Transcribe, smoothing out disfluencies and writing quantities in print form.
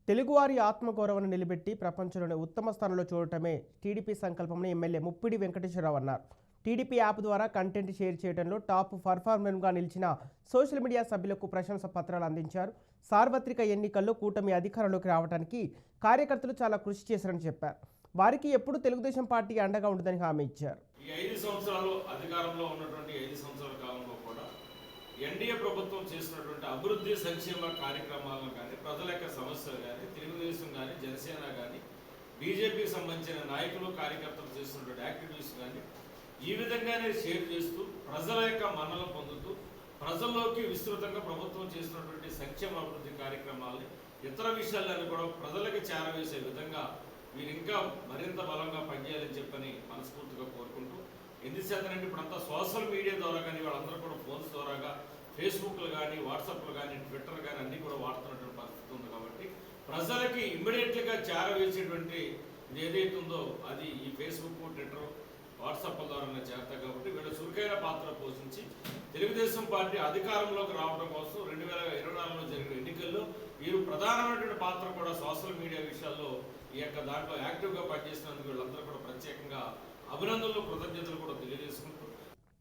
తెలుగువారి ఆత్మగౌరవాన్ని నిలబెట్టి ప్రపంచంలోని ఉత్తమ స్థానంలో చూడటమే టీడీపీ సంకల్పమని ఎమ్మెల్యే ముప్పిడి వెంకటేశ్వరరావు అన్నారు. టీడీపీ యాప్ ద్వారా కంటెంట్ షేర్ చేయడంలో టాప్ పర్ఫార్మర్గా నిలిచిన సోషల్ మీడియా సభ్యులకు ప్రశంసా పత్రాలు అందించారు. సార్వత్రిక ఎన్నికల్లో కూటమి అధికారంలోకి రావడానికి కార్యకర్తలు చాలా కృషి చేశారని చెప్పారు. వారికి ఎప్పుడు తెలుగుదేశం పార్టీ అండగా ఉంటుందని హామీ ఇచ్చారు. ఈ 5 సంవత్సరాలు అధికారంలో ఉన్నటువంటి 5 సంవత్సరాల కాలంలో కూడా ఎన్డీఏ ప్రభుత్వం చేసినటువంటి అభివృద్ధి సంక్షేమ కార్యక్రమాలను కానీ, ప్రజల యొక్క సమస్యలు కానీ, తెలుగుదేశం కానీ, జనసేన కానీ, బీజేపీకి సంబంధించిన నాయకులు కార్యకర్తలు చేస్తున్నటువంటి యాక్టివిటీస్ కానీ ఈ విధంగానే షేర్ చేస్తూ ప్రజల యొక్క మన్నలు పొందుతూ ప్రజల్లోకి విస్తృతంగా ప్రభుత్వం చేసినటువంటి సంక్షేమ అభివృద్ధి కార్యక్రమాలని ఇతర విషయాలను కూడా ప్రజలకు చేరవేసే విధంగా మీరు ఇంకా మరింత బలంగా పనిచేయాలని చెప్పని మనస్ఫూర్తిగా కోరుకుంటూ, ఎందుచేతనంటే ఇప్పుడంతా సోషల్ మీడియా ద్వారా కానీ వాళ్ళందరూ కూడా ఫోన్స్ ద్వారాగా ఫేస్బుక్లు కానీ, వాట్సాప్లు కానీ, ట్విట్టర్ కానీ అన్నీ కూడా వాడుతున్నటువంటి పరిస్థితి ఉంది. కాబట్టి ప్రజలకి ఇమ్మీడియట్గా చేరవేసేటువంటి ఇది ఏదైతే ఉందో అది ఈ ఫేస్బుక్, ట్విట్టర్, వాట్సాప్ల ద్వారా చేరతాయి. కాబట్టి వీళ్ళు చురుకైన పాత్ర పోషించి తెలుగుదేశం పార్టీ అధికారంలోకి రావడం కోసం 2024లో జరిగిన ఎన్నికల్లో వీరు ప్రధానమైనటువంటి పాత్ర కూడా సోషల్ మీడియా విషయాల్లో ఈ యొక్క దాంట్లో యాక్టివ్గా పనిచేసినందుకు వీళ్ళందరూ కూడా ప్రత్యేకంగా అభినందనలు, కృతజ్ఞతలు కూడా తెలియజేసుకుంటూ